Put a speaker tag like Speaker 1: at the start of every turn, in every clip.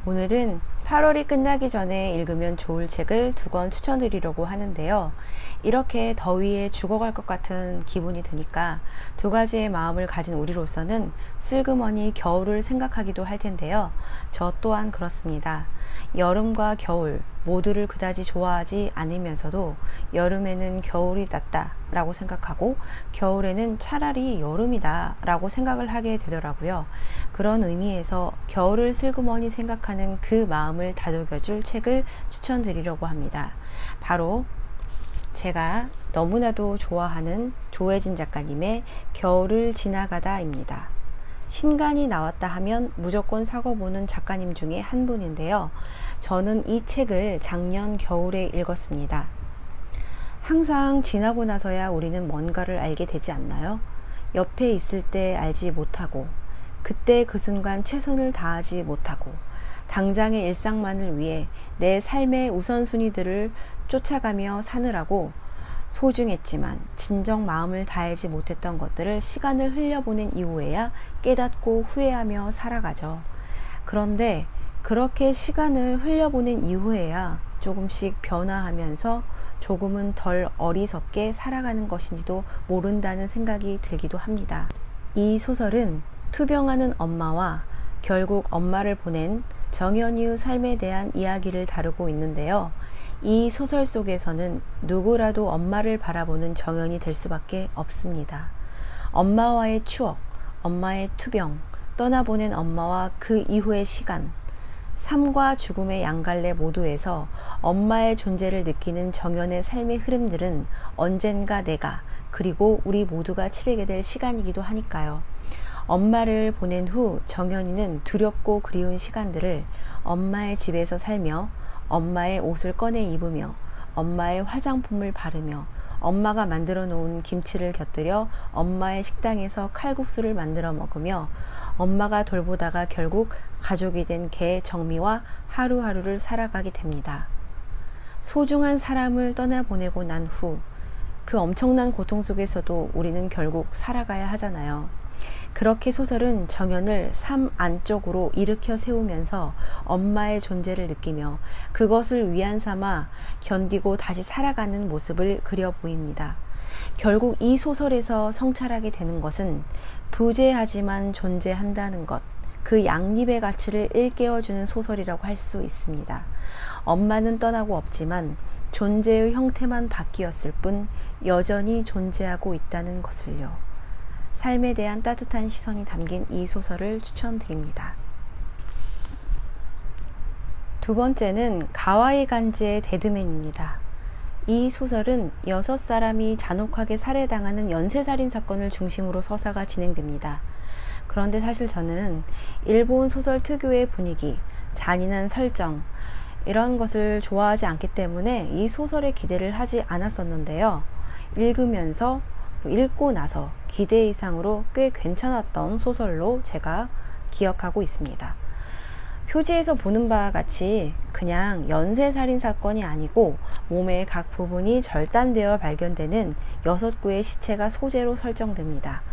Speaker 1: 오늘은 8월이 끝나기 전에 읽으면 좋을 책을 2권 추천드리려고 하는데요. 이렇게 더위에 죽어갈 것 같은 기분이 드니까 2가지의 마음을 가진 우리로서는 슬그머니 겨울을 생각하기도 할 텐데요. 저 또한 그렇습니다. 여름과 겨울 모두를 그다지 좋아하지 않으면서도 여름에는 겨울이 낫다 라고 생각하고 겨울에는 차라리 여름이다 라고 생각을 하게 되더라고요. 그런 의미에서 겨울을 슬그머니 생각하는 그 마음을 다독여줄 책을 추천드리려고 합니다. 바로 제가 너무나도 좋아하는 조혜진 작가님의 겨울을 지나가다입니다. 신간이 나왔다 하면 무조건 사고보는 작가님 중에 한 분인데요. 저는 이 책을 작년 겨울에 읽었습니다. 항상 지나고 나서야 우리는 뭔가를 알게 되지 않나요? 옆에 있을 때 알지 못하고, 그때 그 순간 최선을 다하지 못하고, 당장의 일상만을 위해 내 삶의 우선순위들을 쫓아가며 사느라고 소중했지만 진정 마음을 다하지 못했던 것들을 시간을 흘려보낸 이후에야 깨닫고 후회하며 살아가죠. 그런데 그렇게 시간을 흘려보낸 이후에야 조금씩 변화하면서 조금은 덜 어리석게 살아가는 것인지도 모른다는 생각이 들기도 합니다. 이 소설은 투병하는 엄마와 결국 엄마를 보낸 정연이의 삶에 대한 이야기를 다루고 있는데요. 이 소설 속에서는 누구라도 엄마를 바라보는 정연이 될 수밖에 없습니다. 엄마와의 추억, 엄마의 투병, 떠나보낸 엄마와 그 이후의 시간, 삶과 죽음의 양갈래 모두에서 엄마의 존재를 느끼는 정연의 삶의 흐름들은 언젠가 내가 그리고 우리 모두가 치르게 될 시간이기도 하니까요. 엄마를 보낸 후 정연이는 두렵고 그리운 시간들을 엄마의 집에서 살며 엄마의 옷을 꺼내 입으며 엄마의 화장품을 바르며 엄마가 만들어 놓은 김치를 곁들여 엄마의 식당에서 칼국수를 만들어 먹으며 엄마가 돌보다가 결국 가족이 된 개 정미와 하루하루를 살아가게 됩니다. 소중한 사람을 떠나보내고 난 후 그 엄청난 고통 속에서도 우리는 결국 살아가야 하잖아요. 그렇게 소설은 정연을 삶 안쪽으로 일으켜 세우면서 엄마의 존재를 느끼며 그것을 위안 삼아 견디고 다시 살아가는 모습을 그려 보입니다. 결국 이 소설에서 성찰하게 되는 것은 부재하지만 존재한다는 것, 그 양립의 가치를 일깨워주는 소설이라고 할 수 있습니다. 엄마는 떠나고 없지만 존재의 형태만 바뀌었을 뿐 여전히 존재하고 있다는 것을요. 삶에 대한 따뜻한 시선이 담긴 이 소설을 추천드립니다. 2번째는 가와이 간지의 데드맨입니다. 이 소설은 6사람이 잔혹하게 살해당하는 연쇄살인 사건을 중심으로 서사가 진행됩니다. 그런데 사실 저는 일본 소설 특유의 분위기, 잔인한 설정, 이런 것을 좋아하지 않기 때문에 이 소설에 기대를 하지 않았었는데요. 읽고 나서 기대 이상으로 꽤 괜찮았던 소설로 제가 기억하고 있습니다. 표지에서 보는 바와 같이 그냥 연쇄살인 사건이 아니고 몸의 각 부분이 절단되어 발견되는 6구의 시체가 소재로 설정됩니다.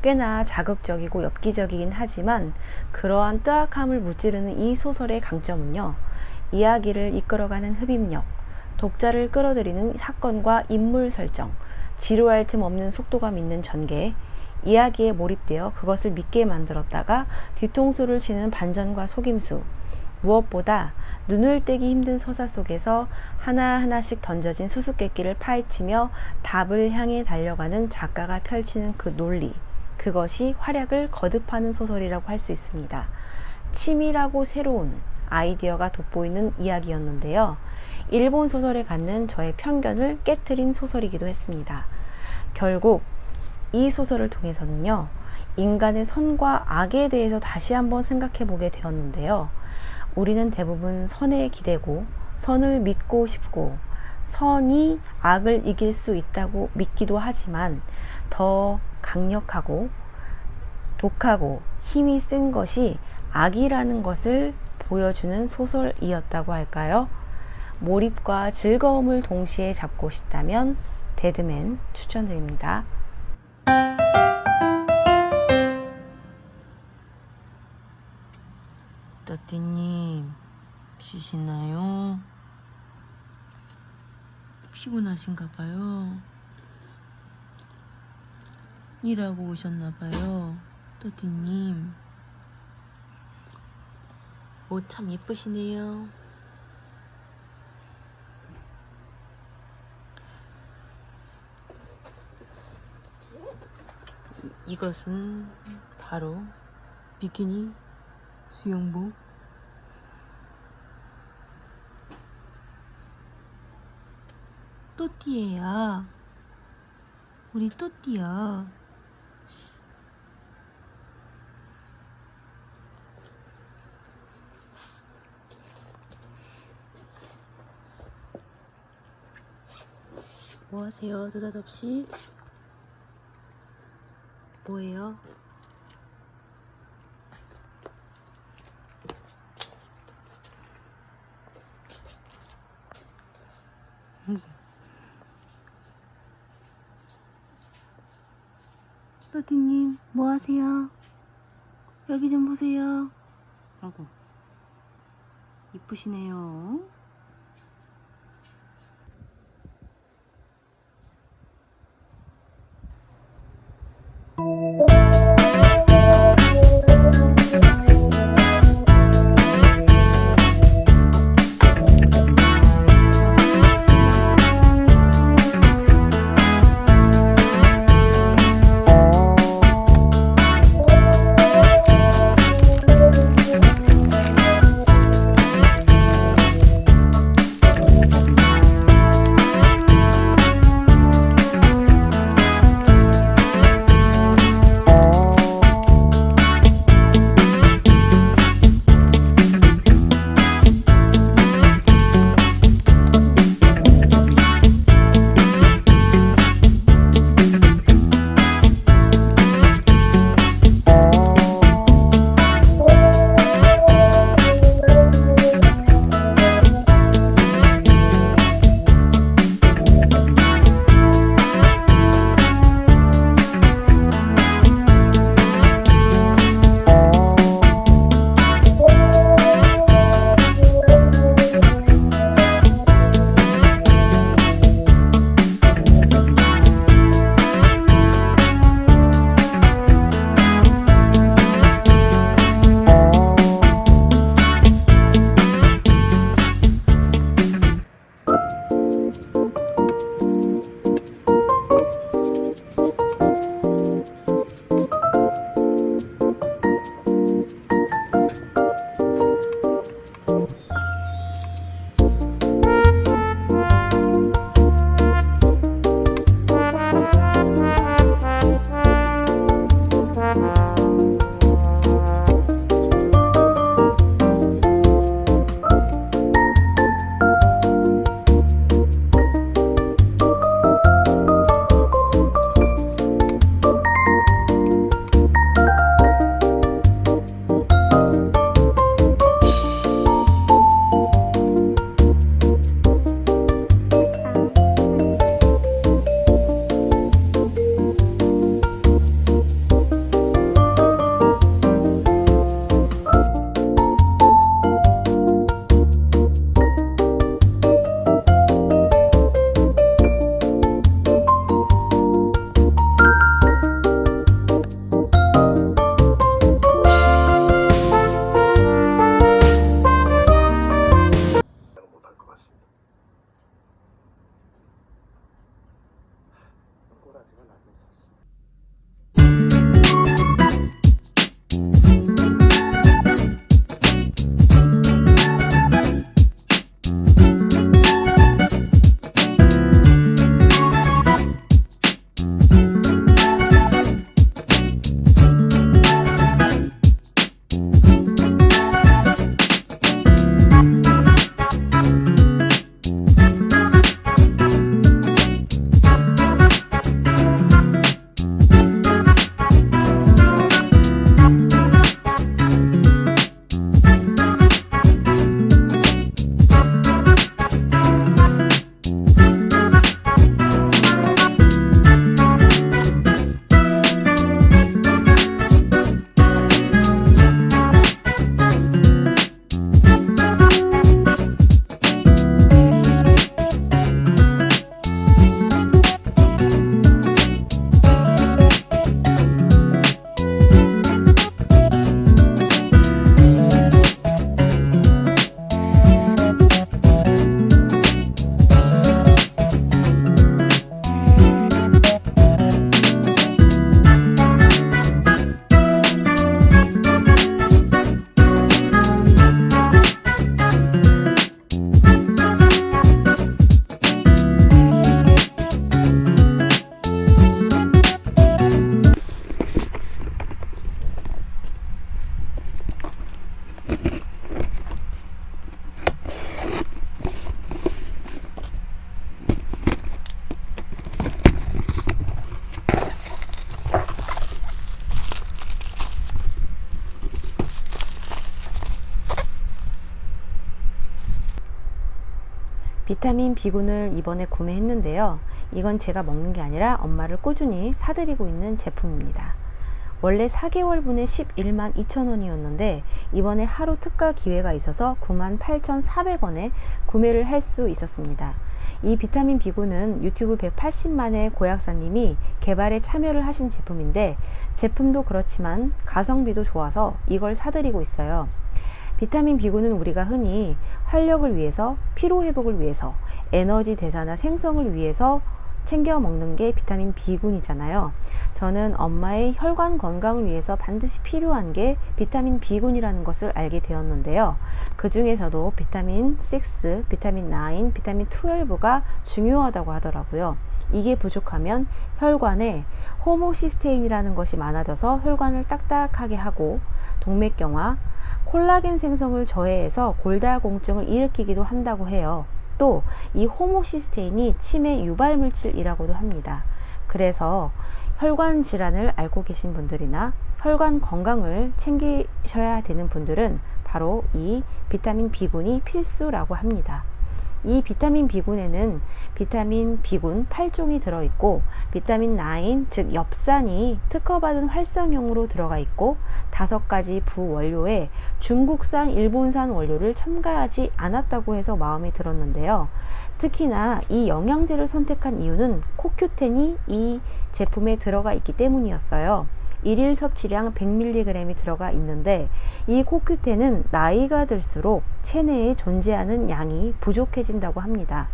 Speaker 1: 꽤나 자극적이고 엽기적이긴 하지만 그러한 뜨악함을 무찌르는 이 소설의 강점은요, 이야기를 이끌어가는 흡입력, 독자를 끌어들이는 사건과 인물 설정, 지루할 틈 없는 속도감 있는 전개, 이야기에 몰입되어 그것을 믿게 만들었다가 뒤통수를 치는 반전과 속임수, 무엇보다 눈을 떼기 힘든 서사 속에서 하나하나씩 던져진 수수께끼를 파헤치며 답을 향해 달려가는 작가가 펼치는 그 논리, 그것이 활약을 거듭하는 소설이라고 할 수 있습니다. 치밀하고 새로운 아이디어가 돋보이는 이야기였는데요. 일본 소설에 갖는 저의 편견을 깨트린 소설이기도 했습니다. 결국 이 소설을 통해서는요, 인간의 선과 악에 대해서 다시 한번 생각해 보게 되었는데요. 우리는 대부분 선에 기대고 선을 믿고 싶고 선이 악을 이길 수 있다고 믿기도 하지만 더 강력하고 독하고 힘이 센 것이 악이라는 것을 보여주는 소설이었다고 할까요? 몰입과 즐거움을 동시에 잡고 싶다면 데드맨 추천드립니다. 또띠님,
Speaker 2: 쉬시나요? 피곤하신가봐요. 일하고 오셨나봐요. 또띠님. 옷 참 예쁘시네요. 이것은 바로 비키니 수영복. 또띠예요. 우리 또띠요. 뭐 하세요, 느닷없이? 뭐예요? 또띠님, 뭐 하세요? 여기 좀 보세요. 아이고, 이쁘시네요.
Speaker 1: 비타민 B군을 이번에 구매했는데요. 이건 제가 먹는 게 아니라 엄마를 꾸준히 사드리고 있는 제품입니다. 원래 4개월분에 11만 2천 원이었는데 이번에 하루 특가 기회가 있어서 98,400원에 구매를 할 수 있었습니다. 이 비타민 B군은 유튜브 180만의 고약사님이 개발에 참여를 하신 제품인데 제품도 그렇지만 가성비도 좋아서 이걸 사드리고 있어요. 비타민 B군은 우리가 흔히 활력을 위해서, 피로 회복을 위해서, 에너지 대사나 생성을 위해서 챙겨 먹는 게 비타민 B군이잖아요. 저는 엄마의 혈관 건강을 위해서 반드시 필요한 게 비타민 B군이라는 것을 알게 되었는데요. 그 중에서도 비타민 6, 비타민 9, 비타민 12가 중요하다고 하더라고요. 이게 부족하면 혈관에 호모시스테인이라는 것이 많아져서 혈관을 딱딱하게 하고 동맥경화, 콜라겐 생성을 저해해서 골다공증을 일으키기도 한다고 해요. 또 이 호모시스테인이 치매 유발 물질이라고도 합니다. 그래서 혈관 질환을 앓고 계신 분들이나 혈관 건강을 챙기셔야 되는 분들은 바로 이 비타민 B군이 필수라고 합니다. 이 비타민 B군에는 비타민 B군 8종이 들어있고 비타민 9, 즉 엽산이 특허받은 활성형으로 들어가 있고 5가지 부원료에 중국산, 일본산 원료를 첨가하지 않았다고 해서 마음에 들었는데요. 특히나 이 영양제를 선택한 이유는 코큐텐이 이 제품에 들어가 있기 때문이었어요. 일일 섭취량 100mg이 들어가 있는데 이 코큐텐은 나이가 들수록 체내에 존재하는 양이 부족해진다고 합니다.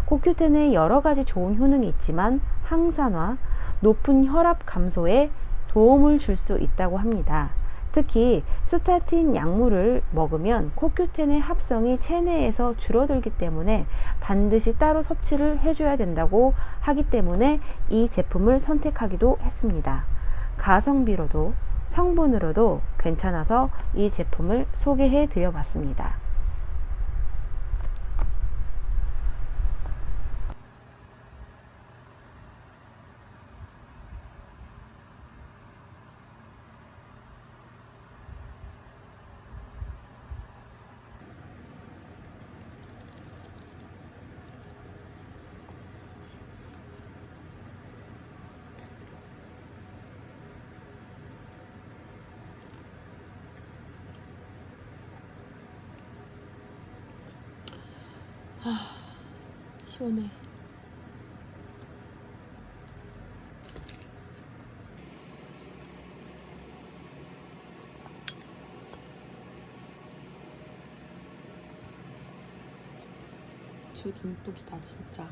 Speaker 1: 코큐텐에 여러 가지 좋은 효능이 있지만 항산화, 높은 혈압 감소에 도움을 줄 수 있다고 합니다. 특히 스타틴 약물을 먹으면 코큐텐의 합성이 체내에서 줄어들기 때문에 반드시 따로 섭취를 해줘야 된다고 하기 때문에 이 제품을 선택하기도 했습니다. 가성비로도 성분으로도 괜찮아서 이 제품을 소개해 드려 봤습니다.
Speaker 2: 시원해. 주 중독이다 진짜.